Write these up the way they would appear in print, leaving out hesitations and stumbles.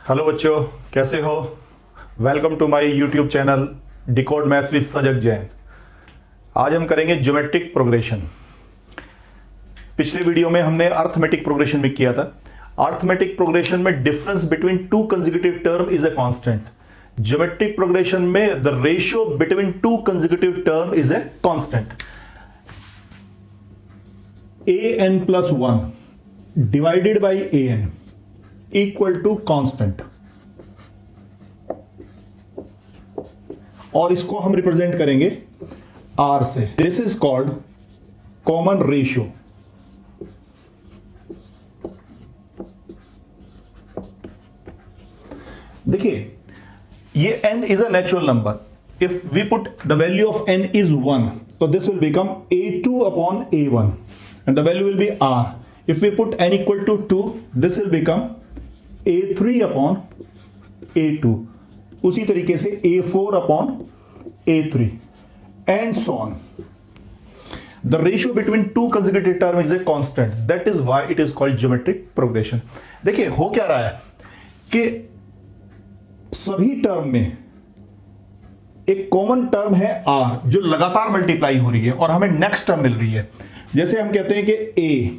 Hello बच्चों, कैसे हो? Welcome to my YouTube channel decode maths with Sajag Jain. आज हम करेंगे ज्योमेट्रिक प्रोग्रेशन। पिछले वीडियो में हमने अर्थमेटिक प्रोग्रेशन भी किया था। अर्थमेटिक प्रोग्रेशन में difference between two consecutive term is a constant. Geometric progression में the ratio between two consecutive term is a constant. an+1 divided by an equal to constant, और इसको हम रिप्रेजेंट करेंगे r से। This is called common ratio. देखिए, ये n is a natural number. If we put the value of n is 1, तो this will become a2 upon a1 and the value will be r। If we put n equal to 2, this will become a3 upon a2, उसी तरीके से a4 upon a3 and so on. The ratio between two consecutive term is a constant, that is why it is called geometric progression. देखिए, हो क्या रहा है कि सभी टर्म में एक कॉमन टर्म है r, जो लगातार मल्टीप्लाई हो रही है और हमें नेक्स्ट टर्म मिल रही है। जैसे हम कहते हैं कि a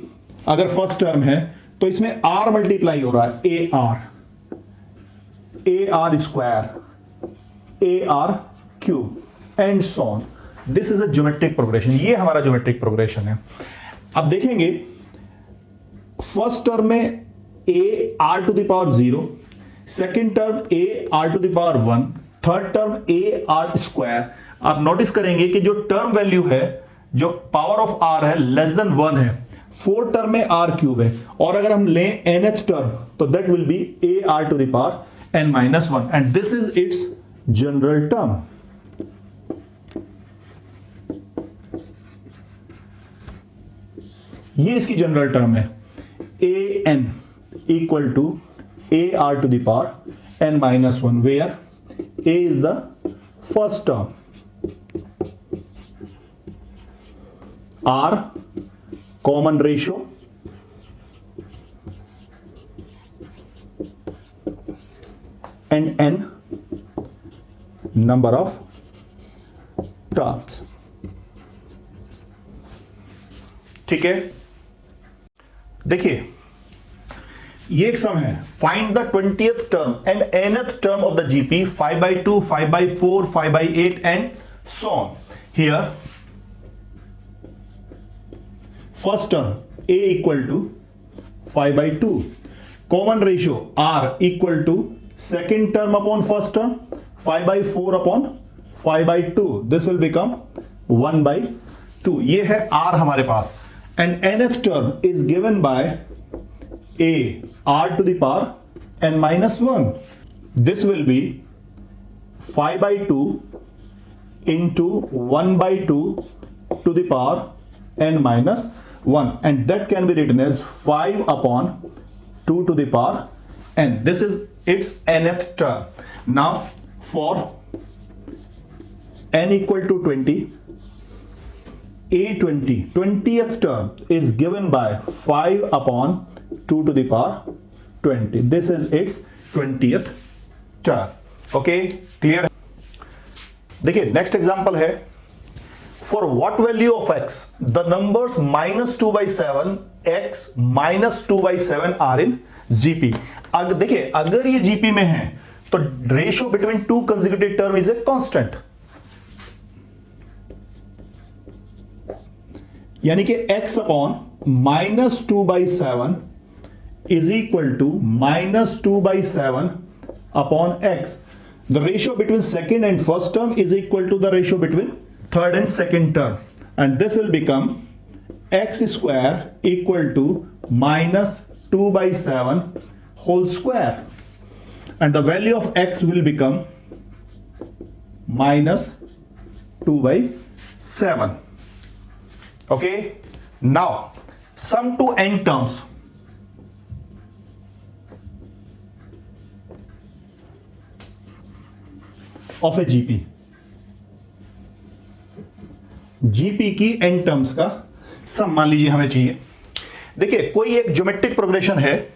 अगर फर्स्ट टर्म है तो इसमें r मल्टीप्लाई हो रहा है, ar square, ar cube and so on. This is a geometric progression. ये हमारा ज्योमेट्रिक प्रोग्रेशन है। अब देखेंगे, फर्स्ट टर्म में ar to the power 0, second term ar to the power 1, third term ar square. आप नोटिस करेंगे कि जो टर्म वैल्यू है, जो पावर ऑफ r है, लेस देन 1 है। फोर्थ टर्म में r क्यूब है, और अगर हम लें nth टर्म तो that will be ar to the power n-1 and this is its general term. ये इसकी जनरल टर्म है, an equal to ar to the power n-1, where a is the first term, r common ratio, and n number of terms. ठीक है, देखिए, ये एक सम है। Find the 20th term and nth term of the GP 5/2, 5/4, 5/8 and so on. Here first term a equal to 5/2, common ratio r equal to second term upon first term 5/4 upon 5/2, this will become 1/2। ये है r हमारे पास, and nth term is given by a r to the power n-1, this will be 5/2 into 1/2 to the power n-1, and that can be written as 5 upon 2 to the power n. This is its nth term. Now for n equal to 20, a20th term is given by 5 upon 2 to the power 20. This is its 20th term. Okay, clear? देखिए, next example है। For what value of x the numbers -2/7, x -2/7 are in GP? देखिए, अगर ये GP में है तो ratio between two consecutive term is a constant, यानी कि x upon -2/7 is equal to -2/7 upon x। The ratio between second and first term is equal to the ratio between third and second term, and this will become x square equal to -2/7 whole square, and the value of x will become -2/7. Okay, now sum to n terms. Of a GP, GP की n terms का sum मान लीजिए हमें चाहिए। देखिए, कोई एक geometric progression है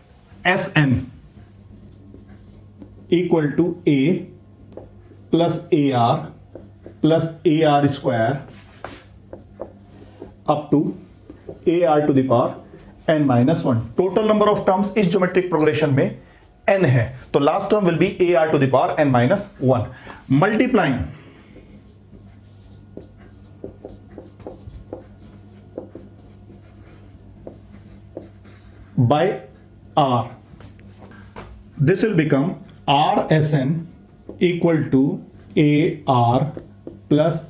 Sn, equal to a plus a r plus a r square up to a r to the power n minus one. Total number of terms इस ज्योमेट्रिक प्रोग्रेशन में n है, तो last term will be a r to the power n minus one multiplying by r. This will become rsn equal to ar plus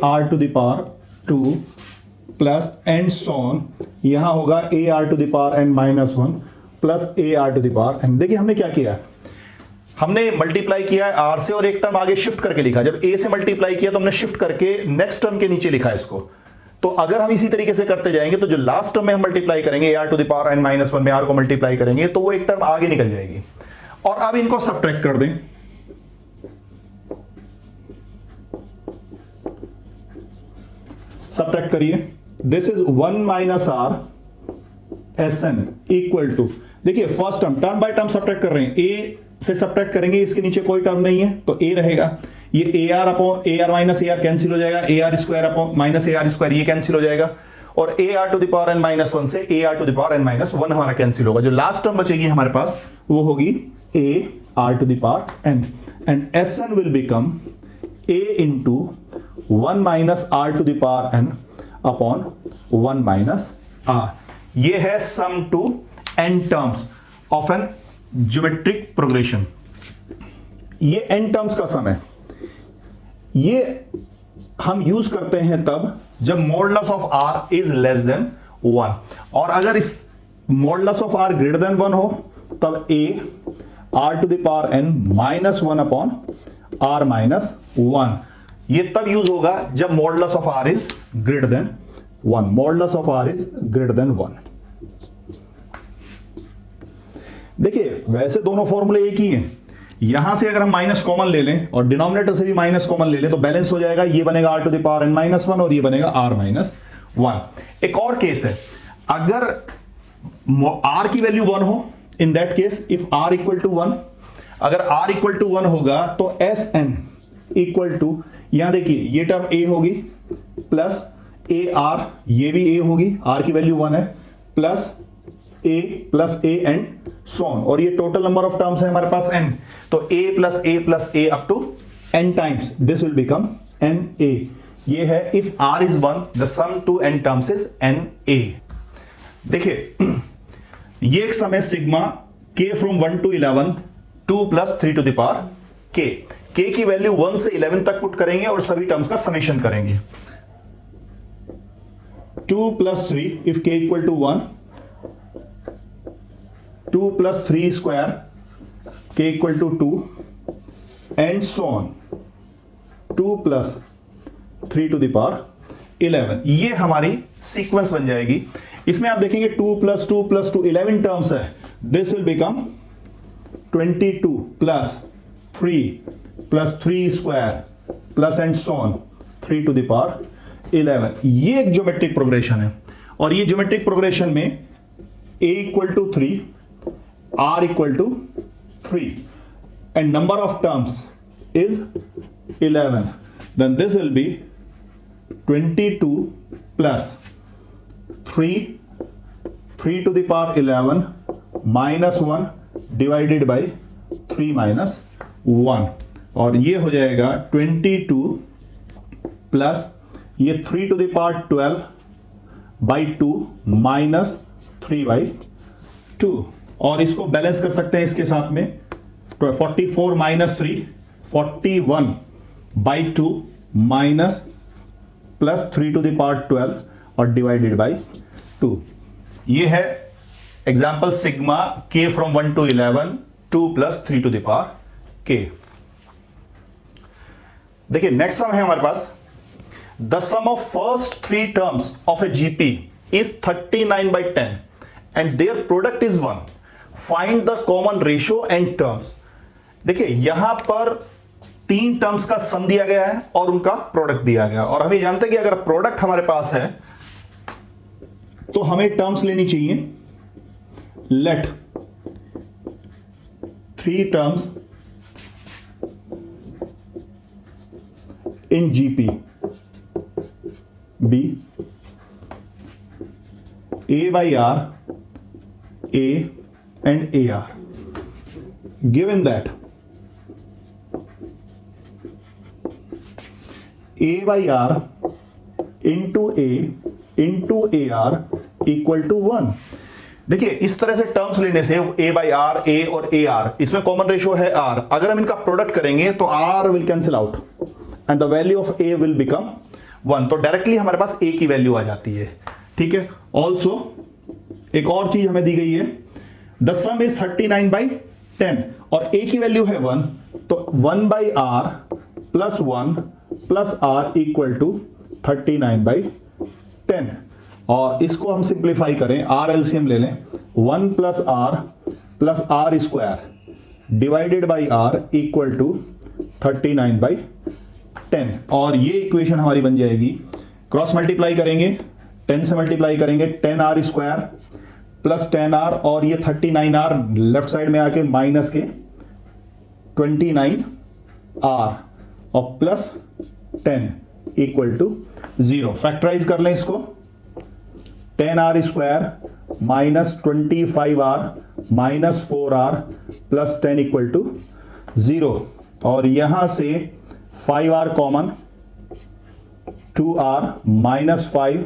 ar to the power 2 plus and so on. यहां होगा ar to the power n minus 1 plus ar to the power n। देखिए हमने क्या किया, हमने multiply किया है r से और एक टर्म आगे शिफ्ट करके लिखा। जब a से मल्टीप्लाई किया तो हमने शिफ्ट करके नेक्स्ट टर्म के नीचे लिखा इसको। तो अगर हम इसी तरीके से करते जाएंगे तो जो लास्ट टर्म में हम मल्टीप्लाई करेंगे r to the power n minus one में आर को मल्टीप्लाई करेंगे तो वो एक टर्म आगे निकल जाएगी। और अब इनको सब्ट्रैक्ट कर दें, सब्ट्रैक्ट करिए। This is 1 minus r S n equal to, देखिए first term by term subtract कर रहे हैं, ए से सब्ट्रैक्ट करेंगे, इसके नीचे कोई टर्म नहीं है तो ए रहेगा। ये a r upon a r minus a r cancel हो जाएगा, a r square upon minus a r square ये कैंसिल हो जाएगा, और a r to the power n minus one से a r to the power n minus one हमारा cancel होगा। जो लास्ट टर्म बचेगी हमारे पास वो होगी a r to the power n and S n will become a into 1 minus r to the power n upon 1 minus r. ये है sum to n terms of an geometric progression. ये n terms का sum है। ये हम use करते हैं तब जब modulus of r is less than 1, और अगर इस modulus of r greater than 1 हो तब a r to the power n minus 1 upon r minus 1। ये तब यूज होगा जब modulus of r is greater than 1, modulus of r is greater than 1। देखिए वैसे दोनों फॉर्मूले एक ही हैं, यहां से अगर हम माइनस कॉमन ले लें और डिनोमिनेटर से भी माइनस कॉमन ले लें तो बैलेंस हो जाएगा। ये बनेगा r to the power n minus one और ये बनेगा आर माइनस वन। एक और केस है, अगर आर की वैल्यू 1 हो, in that case if r equal to 1, अगर आर इक्वल टू 1 होगा तो एस एन इक्वल टू, यहां देखिए ये टर्म ए होगी प्लस ए आर, ये भी ए होगी, आर की वैल्यू 1 है, plus a and so on, और ये टोटल नंबर ऑफ टर्म्स है हमारे पास n, तो a plus a up to n times, this will become n a। ये है if r is 1 the sum to n terms is n a। देखिए ये एक सम है sigma k from 1 to 11 2 plus 3 to the power k। k की value 1 से 11 तक put करेंगे और सभी टर्म्स का समेशन करेंगे। 2 plus 3 if k equal to 1, 2 plus 3 square k equal to 2 and so on, 2 plus 3 to the power 11। ये हमारी सीक्वेंस बन जाएगी। इसमें आप देखेंगे 2 प्लस 2 प्लस 2 11 टर्म्स है, this will become 22 plus 3 plus 3 square plus and so on 3 to the power 11। ये एक ज्योमेट्रिक प्रोग्रेशन है, और ये ज्योमेट्रिक प्रोग्रेशन में a equal to 3, r equal to 3 and number of terms is 11, then this will be 22 plus 3 to the power 11 minus 1 divided by 3 minus 1, और ये हो जाएगा 22 प्लस ये 3 to the power 12 by 2 minus 3 by 2, और इसको balance कर सकते हैं इसके साथ में 44 minus 3 41 by 2 minus plus 3 to the power 12 और डिवाइडेड बाई 2। ये है example sigma k from 1 to 11 2 plus 3 to the power k। देखिए नेक्स्ट सम है हमारे पास, the sum of first 3 terms of a GP is 39 by 10 and their product is 1, find the common ratio and terms. देखिए यहां पर 3 terms का सम दिया गया है और उनका प्रोडक्ट दिया गया, और हम ये जानते हैं कि अगर प्रोडक्ट हमारे पास है तो हमें टर्म्स लेनी चाहिए। लेट 3 टर्म्स in GP, B, A by R, A and AR. Given that A by R into A into AR equal to 1। देखिए इस तरह से टर्म्स लेने से A बाई आर, A और AR, इसमें कॉमन रेशियो है R। अगर हम इनका प्रोडक्ट करेंगे तो R will cancel out and the value of A will become 1। तो डायरेक्टली हमारे पास A की वैल्यू आ जाती है। ठीक है, ऑल्सो एक और चीज हमें दी गई है, द सम इज 39 बाई 10 और A की वैल्यू है 1, तो 1 by r plus 1 plus r equal to 39 by 10। और इसको हम सिंप्लीफाई करें, आर एलसीएम ले लें, 1 plus r square divided by r equal to 39 by 10। और ये इक्वेशन हमारी बन जाएगी, क्रॉस मल्टीप्लाई करेंगे, 10 से मल्टीप्लाई करेंगे, 10 आर स्क्वायर प्लस 10 आर और ये 39 आर लेफ्ट साइड में आके माइनस के 29 आर और प्लस 10 इक्वल टू 0। फैक्टराइज कर लें इसको, 10 r square minus 25 r minus 4 r plus 10 equal to 0। और यहां से 5 r common, 2 r minus 5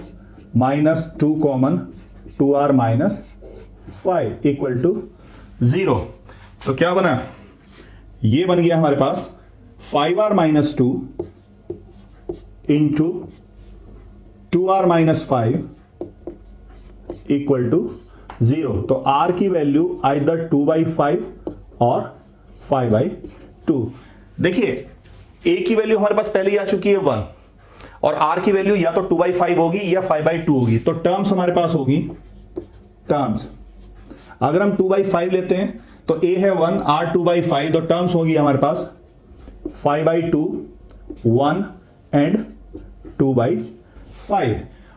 minus 2 common, 2 r minus 5 equal to 0। तो क्या बना, ये बन गया हमारे पास 5 r minus 2 into 2 r minus 5 equal to 0। तो R की वैल्यू आइदर 2 बाई 5 और 5 बाई 2। देखिए A की वैल्यू हमारे पास पहले ही आ चुकी है 1 और R की वैल्यू या तो 2 बाई 5 होगी या 5 बाई 2 होगी। तो टर्म्स हमारे पास होगी, टर्म्स अगर हम 2 बाई 5 लेते हैं तो A है 1, R 2 बाई 5, तो टर्म्स होगी हमारे पास 5 बाई 2, 1 एंड 2 बाई 5।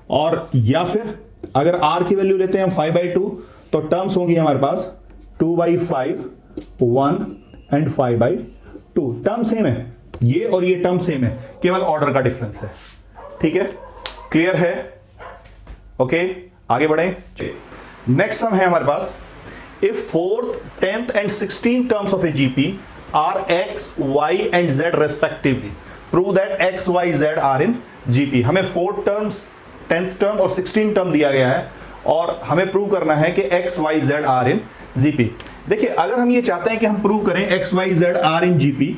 और या फिर अगर R की वैल्यू लेते हैं हम 5 बाई 2, तो टर्म्स होंगी हमारे पास 2 by 5, 1 and 5 by 2। Term same है, ये और ये टर्म सेम है, केवल ऑर्डर का डिफरेंस है। ठीक है, क्लियर है? ओके, आगे बढ़े। नेक्स्ट सम है हमारे पास, if 4th, 10th and 16th terms of a GP are x, y and z respectively, prove that x, y, z are in GP. हमें 4th टर्म्स, 10th टर्म और 16th term दिया गया है और हमें प्रूव करना है कि x, y, z are in GP. देखिए अगर हम ये चाहते हैं कि हम प्रूव करें x, y, z are in GP,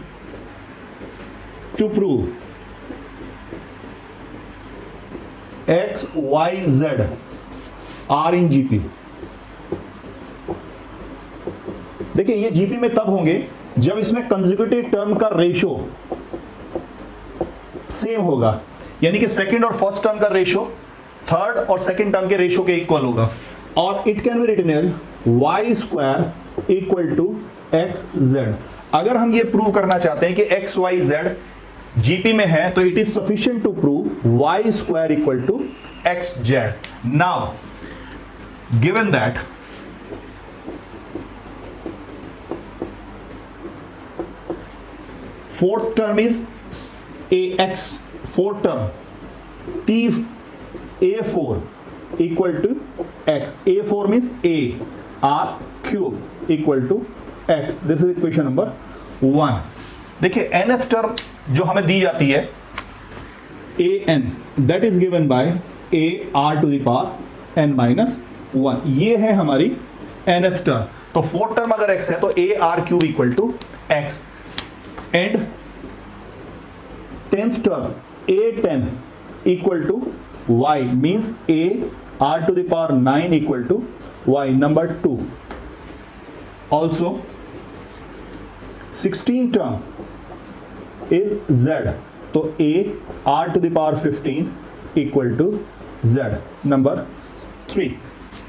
to prove x, y, z are in GP, देखिए ये जीपी में तब होंगे जब इसमें कंसेक्यूटिव टर्म का रेशियो सेम होगा, यानी कि सेकंड और फर्स्ट टर्म का रेशियो थर्ड और सेकंड टर्म के रेशियो के इक्वल होगा। और it can be written as y square equal to x z. अगर हम ये प्रूव करना चाहते हैं कि एक्स वाई जेड जीपी में है तो it is sufficient to prove y square equal to x z. Now given that fourth term is ax, fourth term t a4 equal to x, a4 means a r cube equal to x, this is equation number 1। देखिए nth term जो हमें दी जाती है an, that is given by a r to the power n minus 1, ये है हमारी nth term। तो fourth term अगर x है तो a r cube equal to x and 10th term a10 equal to y means a r to the power 9 equal to y, number 2। also 16th term is z, तो a r to the power 15 equal to z, number 3।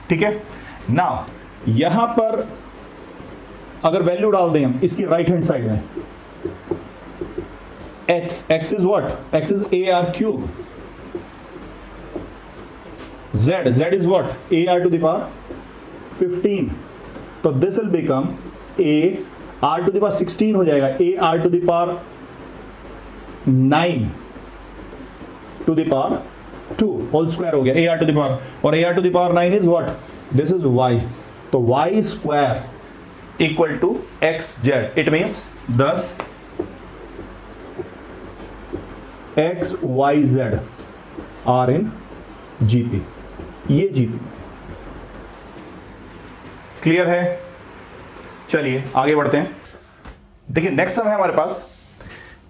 ठीक है, now यहां पर अगर value डाल दें हम इसकी राइट हैंड साइड में, x is what? x is ar cube, z is what? ar to the power 15, तो this will become a r to the power 16 हो जाएगा, a r to the power 9 to the power 2 whole square हो गया, a r to the power, और a r to the power 9 is what, this is y, तो y square equal to x z, it means 10 x y z are in GP, ये GP में। Clear है? चलिए आगे बढ़ते हैं। देखिए नेक्स्ट सम है हमारे पास,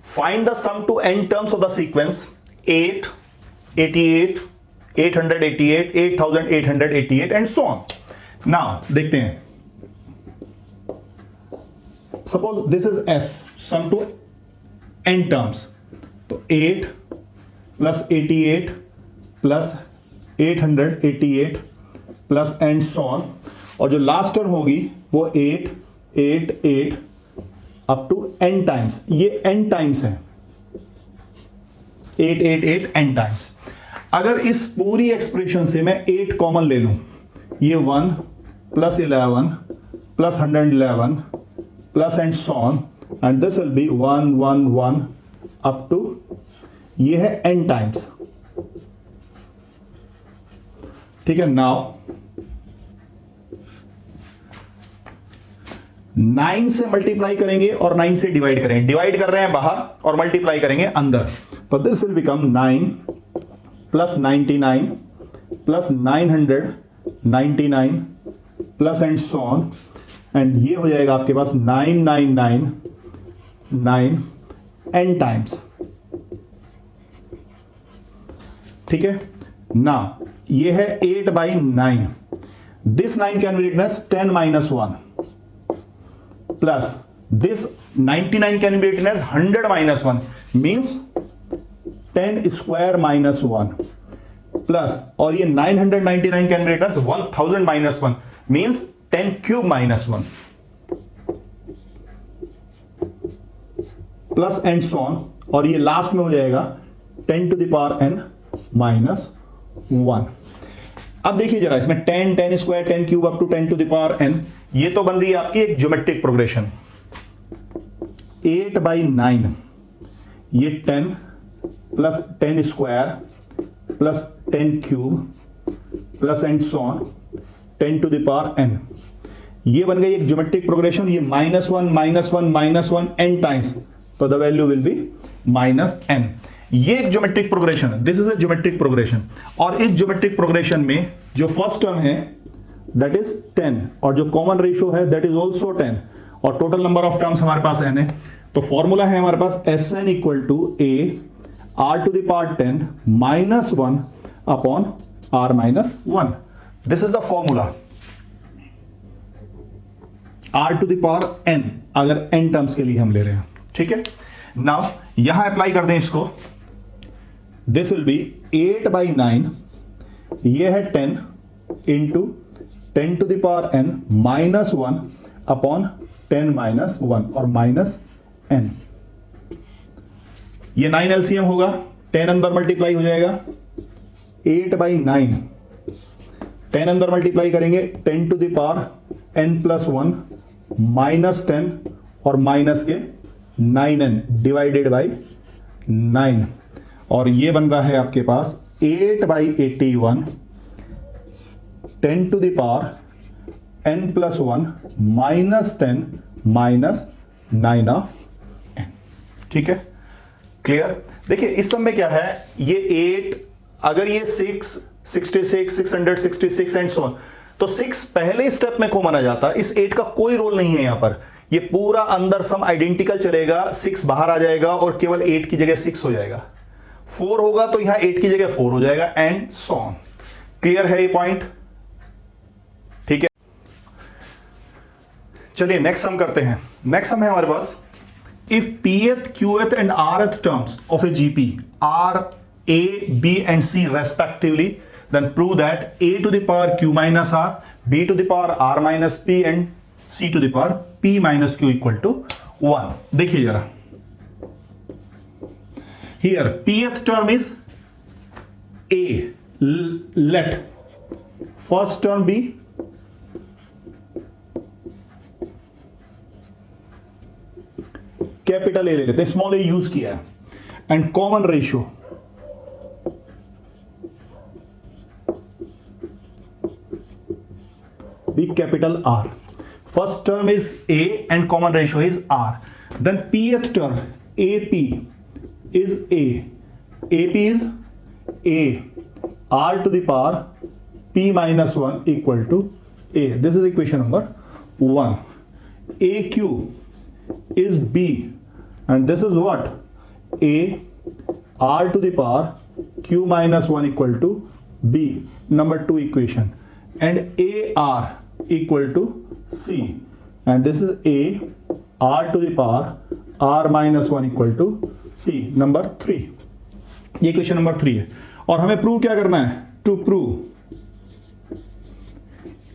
find the sum to n terms of the sequence 8, 88, 888, 8888 and so on. Now देखते हैं, suppose this is s, sum to n terms, तो 8 plus 88 plus 888 plus and so on, और जो लास्ट टर्म होगी वो 8, 8, 8 अप टू n टाइम्स, ये n times है, 8, 8, 8 n times. अगर इस पूरी एक्सप्रेशन से मैं 8 कॉमन ले लूं, ये 1 plus 11 plus 111 plus and so on, and this will be 1, 1, 1 up to, ये है n टाइम्स। ठीक है, नाउ 9 से मल्टीप्लाई करेंगे और 9 से डिवाइड करेंगे, डिवाइड कर रहे हैं बाहर और मल्टीप्लाई करेंगे अंदर, तो this will become 9 plus 99 plus 999 plus and so on, and ये हो जाएगा आपके पास 9999 n टाइम्स। ठीक है ना, ये है 8 by 9, this 9 can be written as 10 minus 1 plus this 99 can be written as 100 minus 1, means 10 square minus 1 plus, और ये 999 can be written as 1000 minus 1, means 10 cube minus 1 plus and so on, और ये last में हो जाएगा 10 to the power n minus 1। अब देखिए जरा इसमें 10, 10 square, 10 cube up to 10 to the power n, ये तो बन रही है आपकी एक ज्योमेट्रिक प्रोग्रेशन। 8 बाई 9, ये 10 plus 10 square plus 10 cube plus and so on 10 to the power n, ये बन गई एक ज्योमेट्रिक प्रोग्रेशन। ये -1 -1 -1 n टाइम्स, तो the value will B -n। ये एक ज्योमेट्रिक प्रोग्रेशन है, this is a geometric progression, और इस ज्योमेट्रिक प्रोग्रेशन में जो फर्स्ट टर्म है दैट इज 10, और जो कॉमन रेशियो है दैट इज ऑल्सो 10, और टोटल नंबर ऑफ टर्म्स हमारे पास n है। तो फॉर्मूला है हमारे पास Sn equal to a r to the power 10 minus 1 upon r minus 1, this is the formula r to the power n, अगर n टर्म्स के लिए हम ले रहे हैं। ठीक है, नाउ यहां अप्लाई कर दें इसको, दिस विल बी 8 बाई 9, ये है 10 into 10 to the power n minus 1 upon 10 minus 1 और माइनस n, ये 9 एलसीएम होगा, 10 अंदर मल्टीप्लाई हो जाएगा, 8 बाई 9, 10 अंदर मल्टीप्लाई करेंगे 10 to the power n plus 1 minus 10 और माइनस के 9n डिवाइडेड बाई 9, और ये बन रहा है आपके पास 8 by 81, 10 to the power n plus 1 minus 10 minus 9 of n। ठीक है, क्लियर? देखिए इस सब में क्या है, ये 8, अगर ये 6, 66, 666 एंड सो ऑन, तो 6 पहले स्टेप में कॉमन आ जाता, इस 8 का कोई रोल नहीं है यहां पर, ये पूरा अंदर सम आइडेंटिकल चलेगा, 6 बाहर आ जाएगा और केवल 8 की जगह 6 हो जाएगा, 4 होगा तो यहां 8 की जगह 4 हो जाएगा एंड सो ऑन। क्लियर है ये पॉइंट? ठीक है, चलिए नेक्स्ट सम करते हैं। नेक्स्ट सम है हमारे पास, if pth, qth and rth terms of a GP are a, b and c respectively, then prove that a to the power q minus r, b to the power r minus p and c to the power p minus q equal to 1। देखिए जरा, here pth term is a, let first term be capital A ले लेते हैं, small ए use किया है, and common ratio capital R. First term is A and common ratio is R. Then pth term AP is A. AP is A. R to the power P minus 1 equal to A. This is equation number 1. AQ is B, and this is what? A R to the power Q minus 1 equal to B, number 2 equation, and AR equal to C, and this is A R to the power R minus 1 equal to C, number 3. ये equation number 3 है, और हमें prove क्या करना है? To prove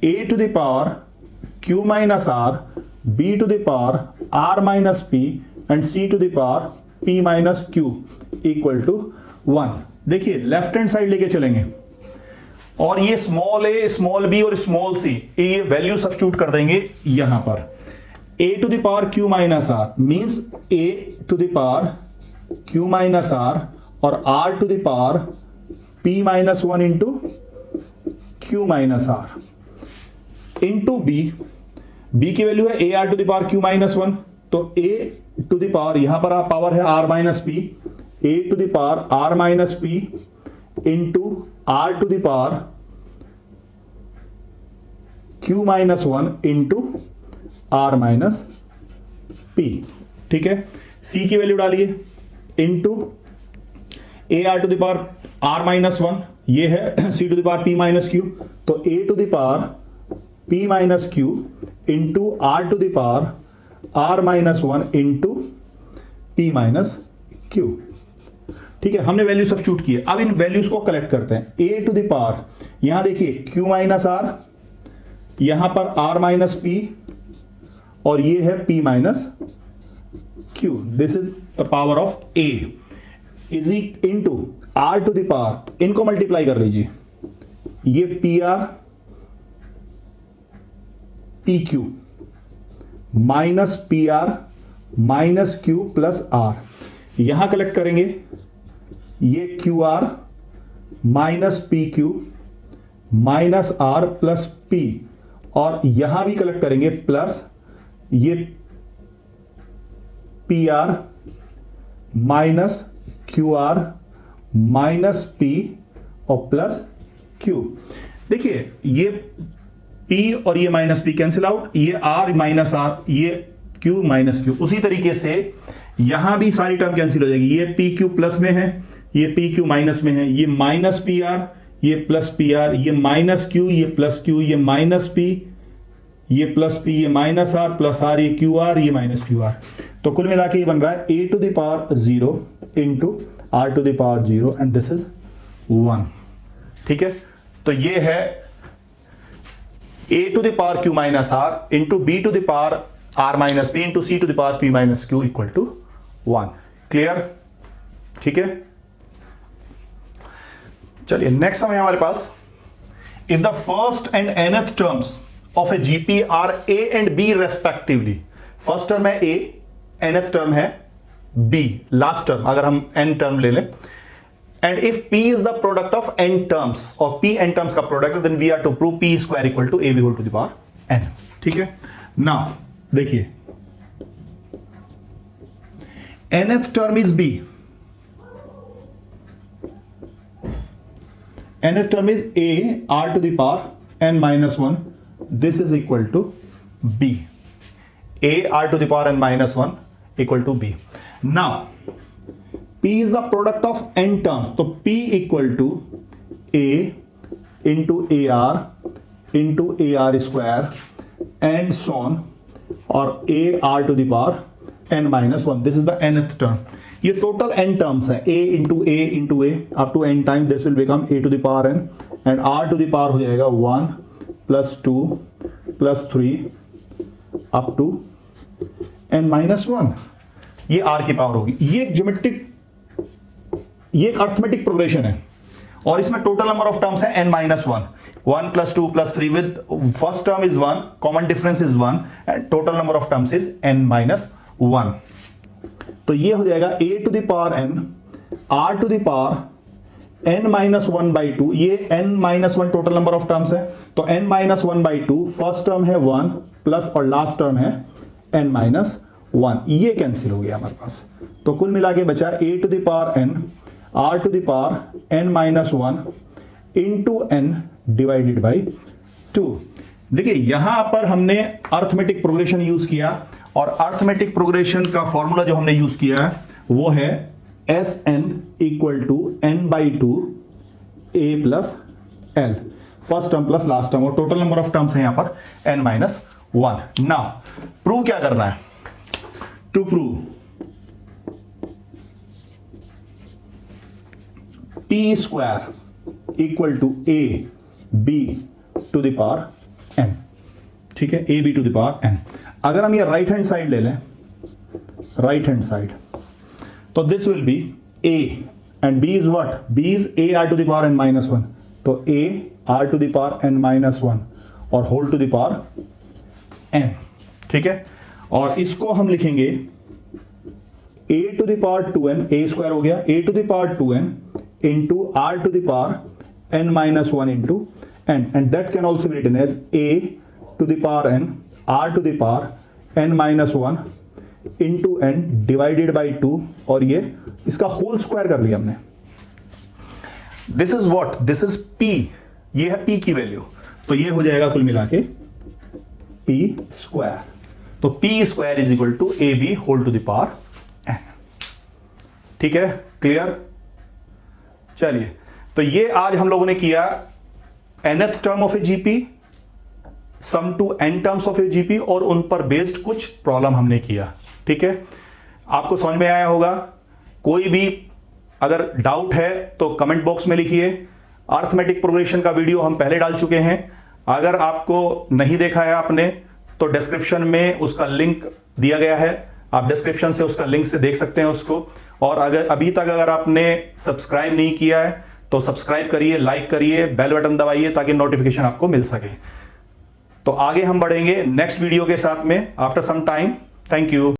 A to the power Q minus R, B to the power R minus P, and C to the power P minus Q equal to 1. देखिए left hand side लेके चलेंगे, और ये स्मॉल a, स्मॉल b और small c, ये value substitute कर देंगे यहां पर. A to the power Q minus R means A to the power Q minus R और R to the power P minus 1 into Q minus R into B. B की value है AR to the power Q minus 1, तो A to the power यहां पर power है R minus P, A to the power R minus P into R to the power Q minus 1 into R minus P. ठीक है, C की value डालिए into AR to the power R minus 1, ये है C to the power P minus Q, तो A to the power P minus Q into R to the power R minus 1 into P minus Q. ठीक है, हमने value substitute किए. अब इन values को collect करते हैं. A to the power, यहां देखिए Q minus R, यहां पर R minus P, और ये है P minus Q. This is the power of A is into R to the power, इनको मल्टीप्लाई कर लीजिए, ये PR PQ minus PR minus Q plus R. यहां कलेक्ट करेंगे, ये QR minus PQ minus R plus P, और यहां भी कलेक्ट करेंगे प्लस ये PR minus QR minus P और प्लस Q. देखिए ये P और ये माइनस P कैंसिल आउट, ये R माइनस R, ये Q माइनस Q. उसी तरीके से यहां भी सारी टर्म कैंसिल हो जाएगी. ये PQ प्लस में है, ये PQ माइनस में है, ये माइनस PR, ये प्लस PR, ये माइनस Q, ये प्लस Q, ये माइनस P, ये प्लस P, ये माइनस R प्लस R, ये QR, ये माइनस QR. तो कुल मिला के ये बन रहा है A to the power 0 into R to the power 0, and this is 1. ठीक है, तो ये है A to the power Q minus R into B to the power R minus P into C to the power P minus Q equal to 1. Clear? ठीक है, चलिए next समय हमारे पास, if the first and nth terms of a GP are A and B respectively. First term है A, nth term है B, last term अगर हम n term ले लें, and if P is the product of n terms और P n terms का product, then we are to prove P square equal to AB whole to the power n. ठीक है, now देखिए nth term is B, nth term is A R to the power n minus 1, this is equal to B. A R to the power n minus 1 equal to B. Now P is the product of n terms, तो P equal to A into AR into AR square and so on, और AR to the power n minus 1. This is the nth term. ये total n terms है, A into A into A up to n time, this will become A to the power n, and R to the power हो जाएगा 1 plus 2 plus 3 up to n minus 1. ये R की power होगी. ये geometric, ये एक arithmetic progression है, और इसमें टोटल नंबर ऑफ टर्म्स है n minus 1. 1 plus 2 plus 3 with first term is 1, common difference is 1, and total number of terms is n minus 1. तो ये हो जाएगा A to the power n R to the power n minus one by two, ये n minus one total number of terms है, तो n minus one by two, first term है 1 plus और last term है n minus one, ये cancel हो गया हमारे पास। तो कुल मिला के बचा a to the power n r to the power n minus one into n divided by 2। देखिए यहां पर हमने अर्थमेटिक प्रोग्रेशन यूज किया, और अर्थमेटिक प्रोग्रेशन का फॉर्मूला जो हमने यूज किया है वो है Sn equal to n by two a plus l, first term plus last term, और टोटल नंबर ऑफ टर्म्स है यहां पर n minus one. Now prove क्या करना है, to prove p square equal to a b to the power n, ठीक है, a b to the power n। अगर हम ये राइट हैंड साइड ले लें, राइट हैंड साइड, तो this will be a and b is what, b is a r to the power n minus one, तो a r to the power n minus one और whole to the power n, ठीक है। और इसको हम लिखेंगे a to the power 2n, a square हो गया, a to the power 2n into r to the power n minus one into n, and that can also be written as a to the power n r to the power n minus one into n divided by 2, और ये इसका whole square कर लिया हमने। This is what, this is p, ये है p की value, तो ये हो जाएगा कुल मिला के p स्क्वायर। तो p square is equal to a b whole to the power n, ठीक है, क्लियर। चलिए, तो ये आज हम लोगों ने किया nth term of a GP, sum to n terms of a GP, और उन पर बेस्ड कुछ प्रॉब्लम हमने किया, ठीक है। आपको समझ में आया होगा। कोई भी अगर डाउट है तो कमेंट बॉक्स में लिखिए। अर्थमेटिक प्रोग्रेशन का वीडियो हम पहले डाल चुके हैं, अगर आपको नहीं देखा है आपने तो डिस्क्रिप्शन में उसका लिंक दिया गया है, आप डिस्क्रिप्शन से उसका लिंक से देख सकते हैं उसको। और अगर अभी तक अगर आपने सब्सक्राइब नहीं किया है तो सब्सक्राइब करिए, लाइक करिए, बेल बटन दबाइए ताकि नोटिफिकेशन आपको मिल सके। तो आगे हम बढ़ेंगे नेक्स्ट वीडियो के साथ में after some time. Thank you.